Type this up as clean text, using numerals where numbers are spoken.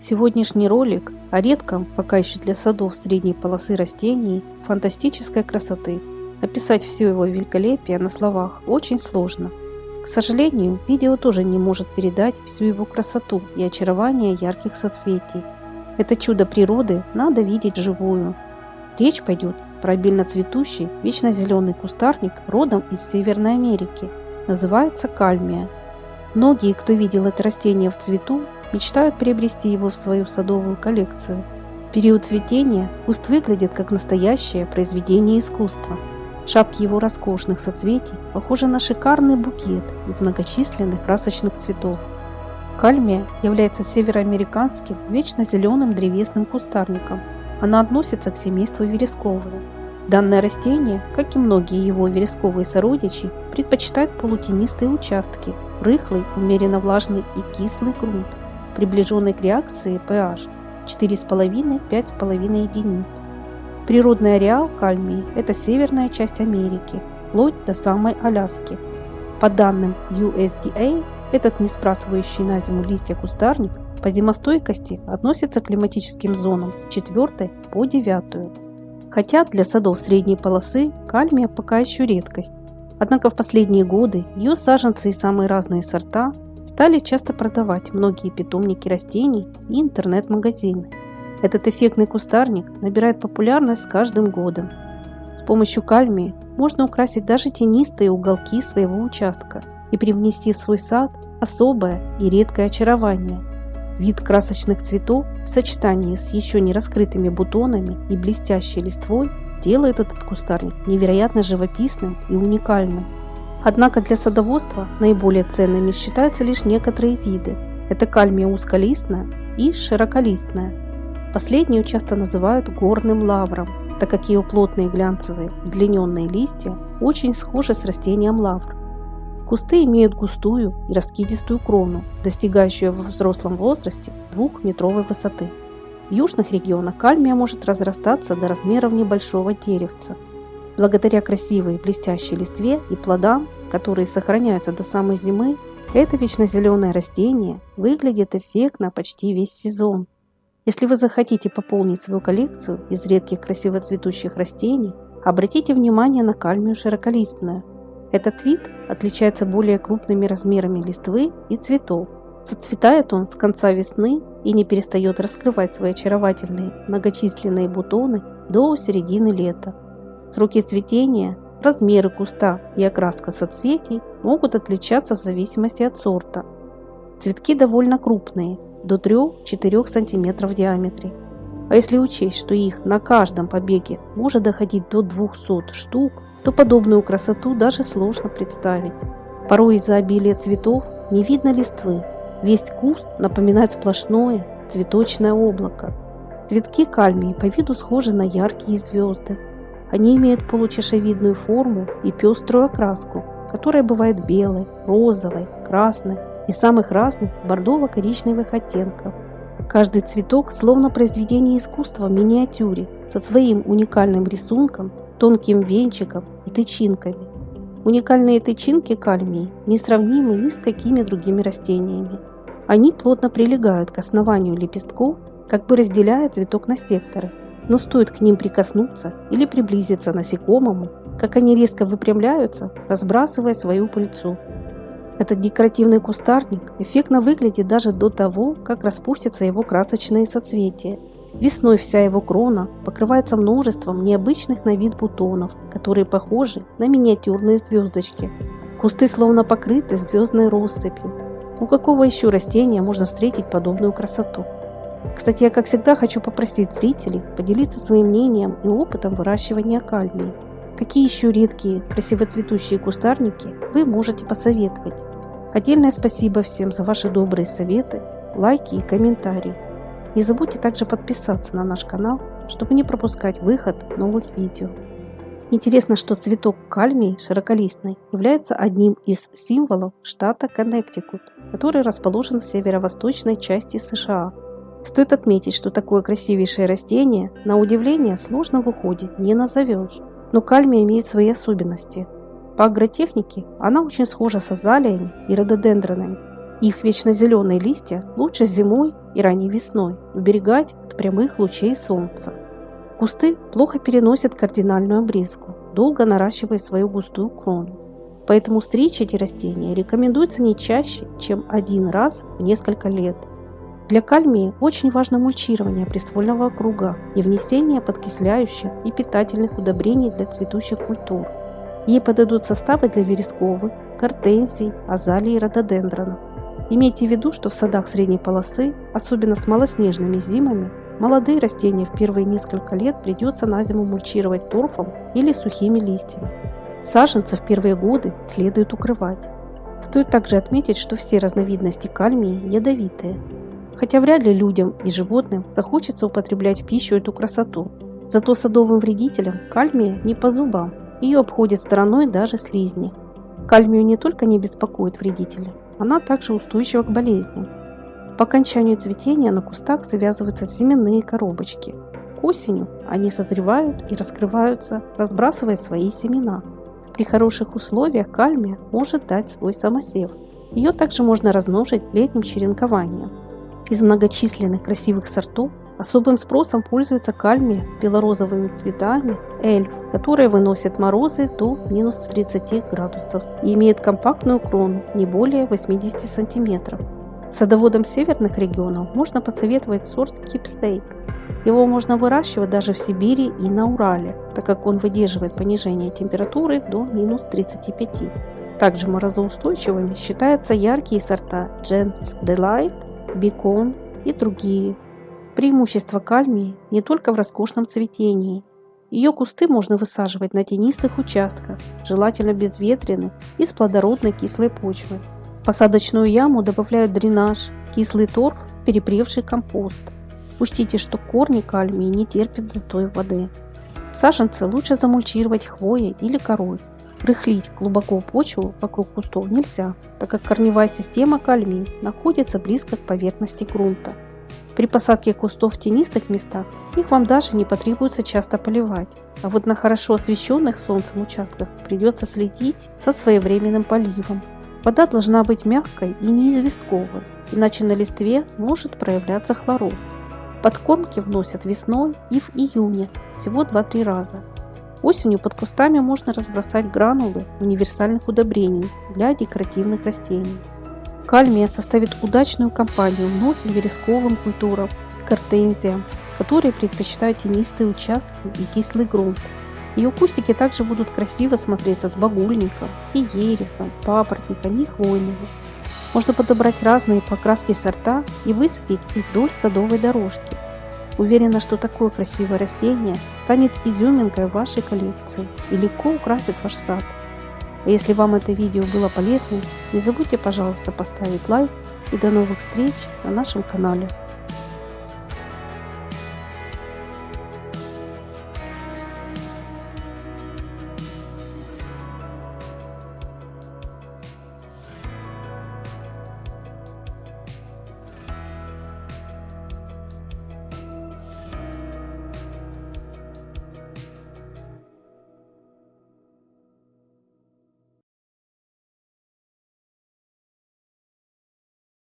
Сегодняшний ролик о редком, пока еще для садов средней полосы растений, фантастической красоты. Описать все его великолепие на словах очень сложно. К сожалению, видео тоже не может передать всю его красоту и очарование ярких соцветий. Это чудо природы надо видеть вживую. Речь пойдет про обильно цветущий, вечно зеленый кустарник родом из Северной Америки. Называется кальмия. Многие, кто видел это растение в цвету, мечтают приобрести его в свою садовую коллекцию. В период цветения куст выглядит как настоящее произведение искусства. Шапки его роскошных соцветий похожи на шикарный букет из многочисленных красочных цветов. Кальмия является североамериканским вечно зеленым древесным кустарником. Она относится к семейству вересковых. Данное растение, как и многие его вересковые сородичи, предпочитает полутенистые участки, рыхлый, умеренно влажный и кислый грунт, приближенный к реакции pH 4,5–5,5 единиц. Природный ареал кальмии – это северная часть Америки, вплоть до самой Аляски. По данным USDA, этот несбрасывающий на зиму листья кустарник по зимостойкости относится к климатическим зонам с 4 по 9. Хотя для садов средней полосы кальмия пока еще редкость. Однако в последние годы ее саженцы и самые разные сорта стали часто продавать многие питомники растений и интернет-магазины. Этот эффектный кустарник набирает популярность с каждым годом. С помощью кальмии можно украсить даже тенистые уголки своего участка и привнести в свой сад особое и редкое очарование. Вид красочных цветов в сочетании с еще не раскрытыми бутонами и блестящей листвой делает этот кустарник невероятно живописным и уникальным. Однако для садоводства наиболее ценными считаются лишь некоторые виды. Это кальмия узколистная и широколистная. Последнюю часто называют горным лавром, так как ее плотные глянцевые удлиненные листья очень схожи с растением лавр. Кусты имеют густую и раскидистую крону, достигающую во взрослом возрасте 2-метровой высоты. В южных регионах кальмия может разрастаться до размеров небольшого деревца. Благодаря красивой блестящей листве и плодам, которые сохраняются до самой зимы, это вечнозеленое растение выглядит эффектно почти весь сезон. Если вы захотите пополнить свою коллекцию из редких красиво цветущих растений, обратите внимание на кальмию широколистную. Этот вид отличается более крупными размерами листвы и цветов. Зацветает он с конца весны и не перестает раскрывать свои очаровательные многочисленные бутоны до середины лета. Сроки цветения, размеры куста и окраска соцветий могут отличаться в зависимости от сорта. Цветки довольно крупные, до 3–4 см в диаметре. А если учесть, что их на каждом побеге может доходить до 200 штук, то подобную красоту даже сложно представить. Порой из-за обилия цветов не видно листвы. Весь куст напоминает сплошное цветочное облако. Цветки кальмии по виду схожи на яркие звезды. Они имеют получашевидную форму и пеструю окраску, которая бывает белой, розовой, красной и самых разных бордово-коричневых оттенков. Каждый цветок словно произведение искусства в миниатюре, со своим уникальным рисунком, тонким венчиком и тычинками. Уникальные тычинки кальмии несравнимы ни с какими другими растениями. Они плотно прилегают к основанию лепестков, как бы разделяя цветок на секторы. Но стоит к ним прикоснуться или приблизиться насекомому, как они резко выпрямляются, разбрасывая свою пыльцу. Этот декоративный кустарник эффектно выглядит даже до того, как распустятся его красочные соцветия. Весной вся его крона покрывается множеством необычных на вид бутонов, которые похожи на миниатюрные звездочки. Кусты словно покрыты звездной россыпью. У какого еще растения можно встретить подобную красоту? Кстати, я, как всегда, хочу попросить зрителей поделиться своим мнением и опытом выращивания кальмии. Какие еще редкие, красиво цветущие кустарники вы можете посоветовать? Отдельное спасибо всем за ваши добрые советы, лайки и комментарии. Не забудьте также подписаться на наш канал, чтобы не пропускать выход новых видео. Интересно, что цветок кальмии широколистной является одним из символов штата Коннектикут, который расположен в северо-восточной части США. Стоит отметить, что такое красивейшее растение, на удивление, сложно выходит, не назовешь. Но кальмия имеет свои особенности. По агротехнике она очень схожа с азалиями и рододендронами. Их вечно зеленые листья лучше зимой и ранней весной уберегать от прямых лучей солнца. Кусты плохо переносят кардинальную обрезку, долго наращивая свою густую крону. Поэтому стричь эти растения рекомендуется не чаще, чем один раз в несколько лет. Для кальмии очень важно мульчирование приствольного круга и внесение подкисляющих и питательных удобрений для цветущих культур. Ей подойдут составы для вересковых, гортензий, азалий и рододендронов. Имейте в виду, что в садах средней полосы, особенно с малоснежными зимами, молодые растения в первые несколько лет придется на зиму мульчировать торфом или сухими листьями. Саженцы в первые годы следует укрывать. Стоит также отметить, что все разновидности кальмии ядовитые. Хотя вряд ли людям и животным захочется употреблять в пищу эту красоту. Зато садовым вредителям кальмия не по зубам, ее обходят стороной даже слизни. Кальмию не только не беспокоит вредителя, она также устойчива к болезням. По окончанию цветения на кустах завязываются семенные коробочки. К осени они созревают и раскрываются, разбрасывая свои семена. При хороших условиях кальмия может дать свой самосев. Ее также можно размножить летним черенкованием. Из многочисленных красивых сортов особым спросом пользуется кальмия с белорозовыми цветами эльф, которая выносит морозы до минус 30 градусов и имеет компактную крону не более 80 сантиметров. Садоводам северных регионов можно посоветовать сорт Keepsake. Его можно выращивать даже в Сибири и на Урале, так как он выдерживает понижение температуры до минус 35. Также морозоустойчивыми считаются яркие сорта Jens Delight, Beacon и другие. Преимущество кальмии не только в роскошном цветении. Ее кусты можно высаживать на тенистых участках, желательно безветренных и с плодородной кислой почвой. В посадочную яму добавляют дренаж, кислый торф, перепревший компост. Учтите, что корни кальмии не терпят застоя воды. Саженцы лучше замульчировать хвоей или корой. Рыхлить глубоко почву вокруг кустов нельзя, так как корневая система кальмии находится близко к поверхности грунта. При посадке кустов в тенистых местах их вам даже не потребуется часто поливать, а вот на хорошо освещенных солнцем участках придется следить со своевременным поливом. Вода должна быть мягкой и не известковой, иначе на листве может проявляться хлороз. Подкормки вносят весной и в июне, всего 2-3 раза. Осенью под кустами можно разбросать гранулы универсальных удобрений для декоративных растений. Кальмия составит удачную компанию многим вересковым культурам и гортензиям, которые предпочитают тенистые участки и кислый грунт. Ее кустики также будут красиво смотреться с багульником, и ересом, папоротниками и хвойными. Можно подобрать разные по окраске сорта и высадить их вдоль садовой дорожки. Уверена, что такое красивое растение станет изюминкой вашей коллекции и легко украсит ваш сад. А если вам это видео было полезным, не забудьте, пожалуйста, поставить лайк и до новых встреч на нашем канале.